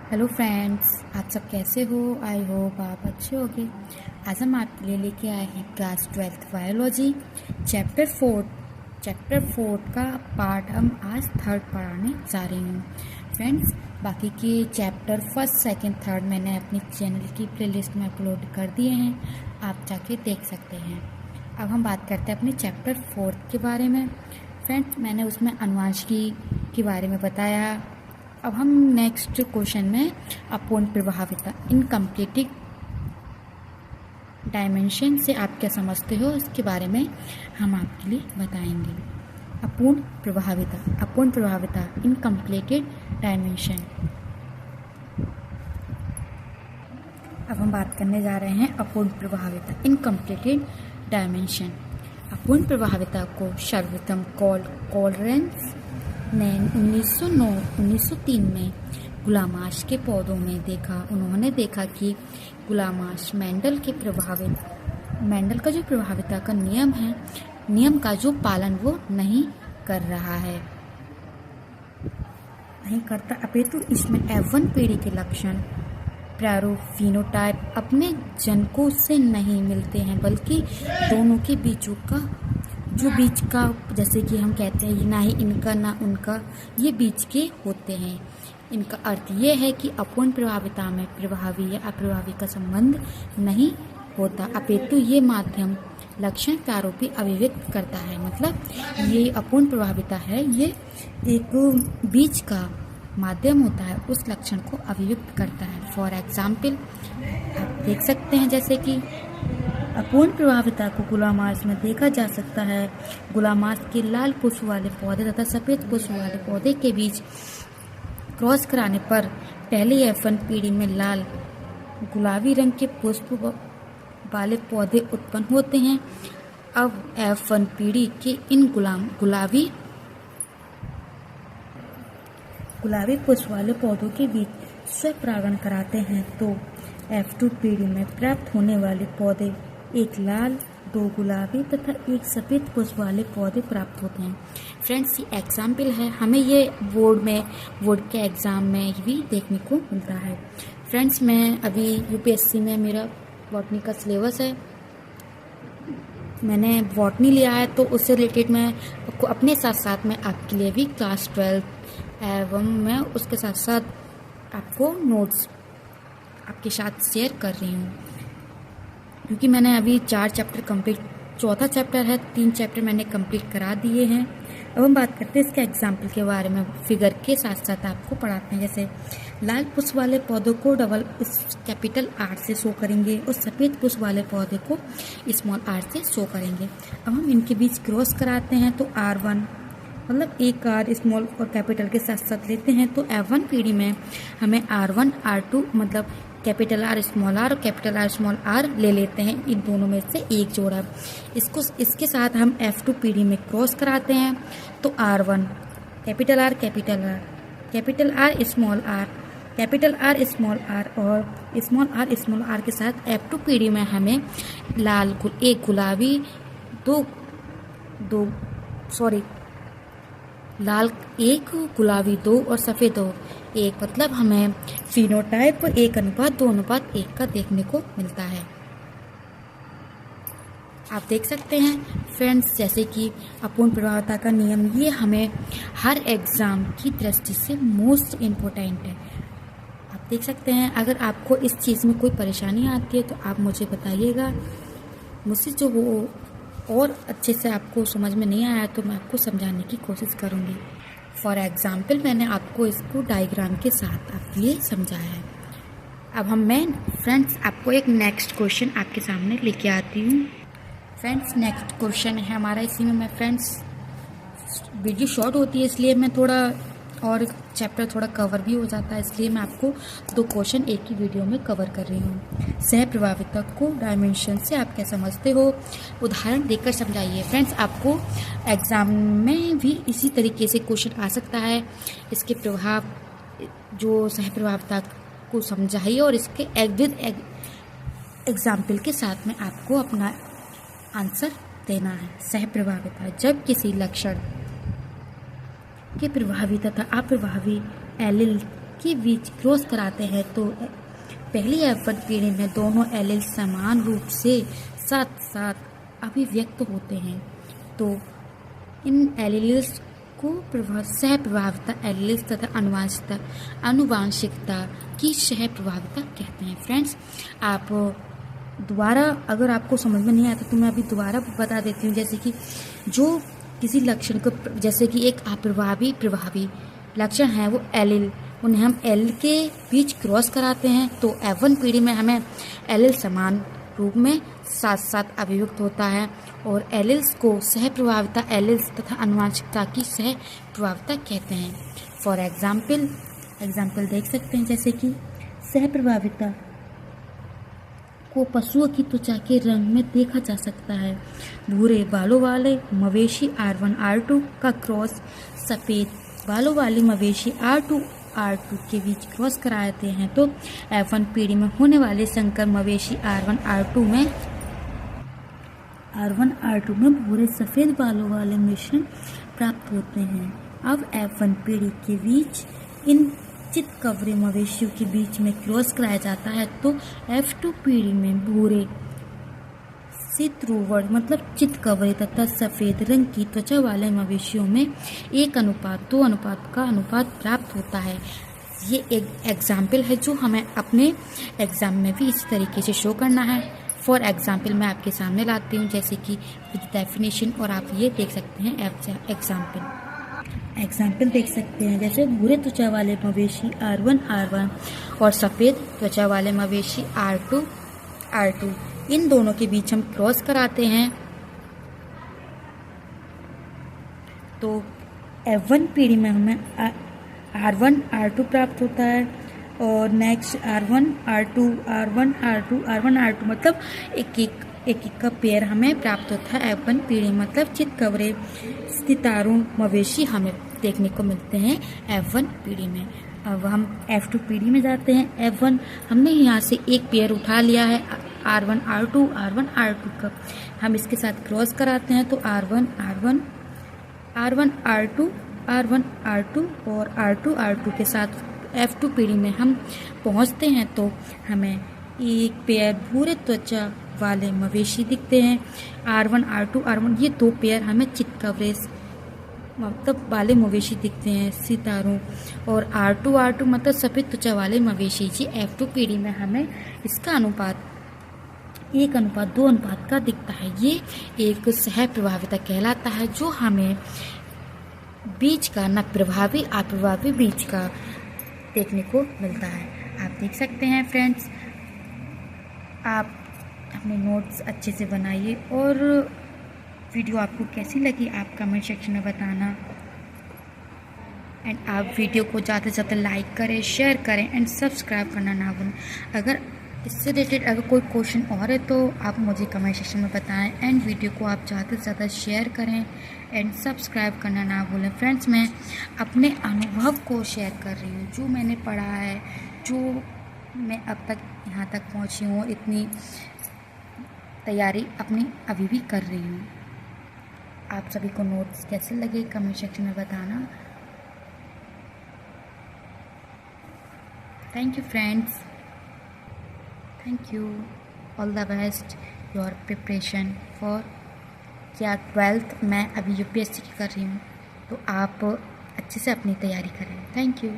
Hello friends, आप सब कैसे हो? आई होप आप अच्छे होंगे। आज हम आपके लिए लेके आए हैं क्लास 12th बायोलॉजी चैप्टर 4 का पार्ट हम आज थर्ड पढ़ाने जा रही हूँ। फ्रेंड्स, बाकी के चैप्टर फर्स्ट, सेकंड, थर्ड मैंने अपनी चैनल की प्लेलिस्ट में अपलोड कर दिए हैं, आप जाके देख सकते हैं। अब हम बात करते हैं अपने चैप्टर 4 के बारे में। फ्रेंड्स, मैंने उसमें अनुवांशिकी के बारे में बताया। अब हम नेक्स्ट क्वेश्चन में अपूर्ण प्रभाविता इनकम्प्लीट डायमेंशन से आप क्या समझते हो इसके बारे में हम आपके लिए बताएंगे। अपूर्ण प्रभाविता इनकम्प्लीटेड डायमेंशन। अब हम बात करने जा रहे हैं अपूर्ण प्रभाविता इनकम्प्लीटेड डायमेंशन। अपूर्ण प्रभाविता को सर्वप्रथम कॉलरेंस ने 1903 में गुलामाश के पौधों में देखा। उन्होंने देखा कि गुलामाश मेंडल का जो प्रभाविता का नियम का जो पालन वो नहीं कर रहा है, नहीं करता, अपितु इसमें F1 पीढ़ी के लक्षण प्रारूप फिनोटाइप अपने जनकों से नहीं मिलते हैं, बल्कि दोनों के बीच का जैसे कि हम कहते हैं ना ही इनका ना उनका, ये बीच के होते हैं। इनका अर्थ ये है कि अपूर्ण प्रभाविता में प्रभावी या अप्रभावी का संबंध नहीं होता, अपितु ये माध्यम लक्षण प्रारूपी अभिव्यक्त करता है। मतलब ये अपूर्ण प्रभाविता है, ये एक बीच का माध्यम होता है, उस लक्षण को अभिव्यक्त करता है। फॉर एग्जाम्पल आप देख सकते हैं जैसे कि अपूर्ण प्रभाविता को गुलामाश में देखा जा सकता है। गुलामाश के लाल पुष्प वाले पौधे तथा सफेद पुष्प वाले पौधे के बीच क्रॉस कराने पर पहले F1 पीढ़ी में लाल गुलाबी रंग के पुष्प वाले पौधे उत्पन्न होते हैं। अब F1 पीढ़ी के इन गुलाबी पुष्प वाले पौधों के बीच स्वपरागण कराते हैं, तो F2 पीढ़ी में प्राप्त होने वाले पौधे एक लाल, 2 गुलाबी तथा एक सफ़ेद पुष्प वाले पौधे प्राप्त होते हैं। फ्रेंड्स, ये एग्जाम्पल है, हमें ये बोर्ड के एग्ज़ाम में भी देखने को मिलता है। फ्रेंड्स, मैं अभी यूपीएससी में मेरा बॉटनी का सिलेबस है, मैंने बॉटनी लिया है, तो उससे रिलेटेड मैं अपने साथ साथ में आपके लिए भी क्लास 12 एवं मैं उसके साथ साथ आपको नोट्स आपके साथ शेयर कर रही हूँ, क्योंकि मैंने अभी 4 चैप्टर कंप्लीट, चौथा चैप्टर है, 3 चैप्टर मैंने कंप्लीट करा दिए हैं। अब हम बात करते हैं इसके एग्जाम्पल के बारे में, फिगर के साथ साथ आपको पढ़ाते हैं। जैसे लाल पुष्प वाले पौधों को कैपिटल R से शो करेंगे और सफ़ेद पुष्प वाले पौधे को स्मॉल r से शो करेंगे। अब हम इनके बीच क्रॉस कराते हैं, तो R1 मतलब एक R स्मॉल और कैपिटल के साथ साथ लेते हैं, तो F1 पीढ़ी में हमें R1 R2 मतलब कैपिटल R स्मॉल r और कैपिटल R स्मॉल r ले लेते हैं, इन दोनों में से एक जोड़ा। इसके साथ हम F2 पीढ़ी में क्रॉस कराते हैं, तो R1 capital R capital R small r capital R small r और स्मॉल r के साथ F2 पीढ़ी में हमें लाल 1 गुलाबी 2 और सफ़ेद 1, मतलब हमें फिनोटाइप 1:2:1 का देखने को मिलता है। आप देख सकते हैं फ्रेंड्स, जैसे कि अपूर्ण प्रभाविता का नियम, ये हमें हर एग्ज़ाम की दृष्टि से मोस्ट इम्पोर्टेंट है। आप देख सकते हैं, अगर आपको इस चीज़ में कोई परेशानी आती है तो आप मुझे बताइएगा, मुझसे जो वो और अच्छे से आपको समझ में नहीं आया तो मैं आपको समझाने की कोशिश करूँगी। फॉर एग्ज़ाम्पल मैंने आपको इसको डायग्राम के साथ आपके लिए समझाया है। अब मैं फ्रेंड्स आपको एक नेक्स्ट क्वेश्चन आपके सामने लेके आती हूँ। फ्रेंड्स, नेक्स्ट क्वेश्चन है हमारा, इसी में मैं फ्रेंड्स वीडियो शॉर्ट होती है इसलिए मैं थोड़ा और चैप्टर थोड़ा कवर भी हो जाता है, इसलिए मैं आपको 2 क्वेश्चन एक ही वीडियो में कवर कर रही हूँ। सह प्रभाविता को डायमेंशन से आप क्या समझते हो, उदाहरण देकर समझाइए। फ्रेंड्स, आपको एग्ज़ाम में भी इसी तरीके से क्वेश्चन आ सकता है, इसके प्रभाव जो सह प्रभाविता को समझाइए और इसके एग्जाम्पल के साथ में आपको अपना आंसर देना है। सह प्रभाविता, जब किसी लक्षण के प्रभावी तथा अप्रभावी एलील के बीच क्रॉस कराते हैं तो पहली F1 पीढ़ी में दोनों एलील समान रूप से साथ साथ अभिव्यक्त होते हैं। तो इन एलील्स को सह प्रभाविता एलील्स तथा आनुवांशिकता की सह प्रभाविता कहते हैं। फ्रेंड्स, आप दोबारा अगर आपको समझ में नहीं आता तो मैं अभी दोबारा बता देती हूँ। जैसे कि जो किसी लक्षण को, जैसे कि एक प्रभावी लक्षण है वो एलील, उन्हें हम एलील के बीच क्रॉस कराते हैं तो F1 पीढ़ी में हमें एलील समान रूप में साथ साथ अभिव्यक्त होता है और एलील्स को सह प्रभाविता एलील्स तथा आनुवंशिकता की सह प्रभाविता कहते हैं। फॉर एग्जाम्पल देख सकते हैं, जैसे कि सह प्रभाविता को पशुओं की त्वचा के रंग में देखा जा सकता है। भूरे बालों वाले मवेशी R1 R2 का क्रॉस सफ़ेद बालों वाली मवेशी R2 R2 के बीच क्रॉस कराते हैं तो F1 पीढ़ी में होने वाले संकर मवेशी R1 R2 में भूरे सफ़ेद बालों वाले मिश्रण प्राप्त होते हैं। अब F1 पीढ़ी के बीच इन चितकबरे मवेशियों के बीच में क्रॉस कराया जाता है तो F2 पीढ़ी में भूरे सितरुवर मतलब चितकबरे तथा सफ़ेद रंग की त्वचा वाले मवेशियों में 1:2 अनुपात का अनुपात प्राप्त होता है। ये एक एग्जाम्पल है जो हमें अपने एग्ज़ाम में भी इसी तरीके से शो करना है। फॉर एग्जाम्पल मैं आपके सामने लाती हूँ, जैसे कि विद डेफिनेशन, और आप ये देख सकते हैं एग्जाम्पल देख सकते हैं। जैसे भूरे त्वचा वाले मवेशी R1 और सफ़ेद त्वचा वाले मवेशी R2 इन दोनों के बीच हम क्रॉस कराते हैं तो F1 पीढ़ी में हमें R1 R2 प्राप्त होता है और नेक्स्ट R1 R2 मतलब एक का पेयर हमें प्राप्त होता है। F1 पीढ़ी मतलब चितकबरे सितारू मवेशी हमें देखने को मिलते हैं F1 पीढ़ी में। अब हम F2 पीढ़ी में जाते हैं। F1 हमने यहाँ से एक पेयर उठा लिया है R1 R2 का, हम इसके साथ क्रॉस कराते हैं तो R1 R2 और R2 के साथ F2 पीढ़ी में हम पहुँचते हैं तो हमें एक पेयर भूरे त्वचा वाले मवेशी दिखते हैं। R1 ये दो पेयर हमें चितकबरे मतलब वाले मवेशी दिखते हैं सितारों, और R2 मतलब सफ़ेद त्वचा वाले मवेशी जी F2 पीढ़ी में हमें इसका अनुपात 1:2 अनुपात का दिखता है। ये एक सह प्रभाविता कहलाता है जो हमें बीज का न प्रभावी अप्रभावी बीज का देखने को मिलता है। आप देख सकते हैं फ्रेंड्स, आप अपने नोट्स अच्छे से बनाइए और वीडियो आपको कैसी लगी आप कमेंट सेक्शन में बताना। एंड आप वीडियो को ज़्यादा से ज़्यादा लाइक करें, शेयर करें एंड सब्सक्राइब करना ना भूलें। अगर इससे रिलेटेड अगर कोई क्वेश्चन और है तो आप मुझे कमेंट सेक्शन में बताएं एंड वीडियो को आप ज़्यादा से ज़्यादा शेयर करें एंड सब्सक्राइब करना ना भूलें। फ्रेंड्स, मैं अपने अनुभव को शेयर कर रही हूँ, जो मैंने पढ़ा है, जो मैं अब तक यहाँ तक पहुँची हूँ, इतनी तैयारी अपनी अभी भी कर रही हूँ। आप सभी को नोट्स कैसे लगे कमेंट सेक्शन में बताना। Thank you friends, thank you, all the best your preparation for या 12th मैं अभी UPSC की कर रही हूँ, तो आप अच्छे से अपनी तैयारी करें। Thank you.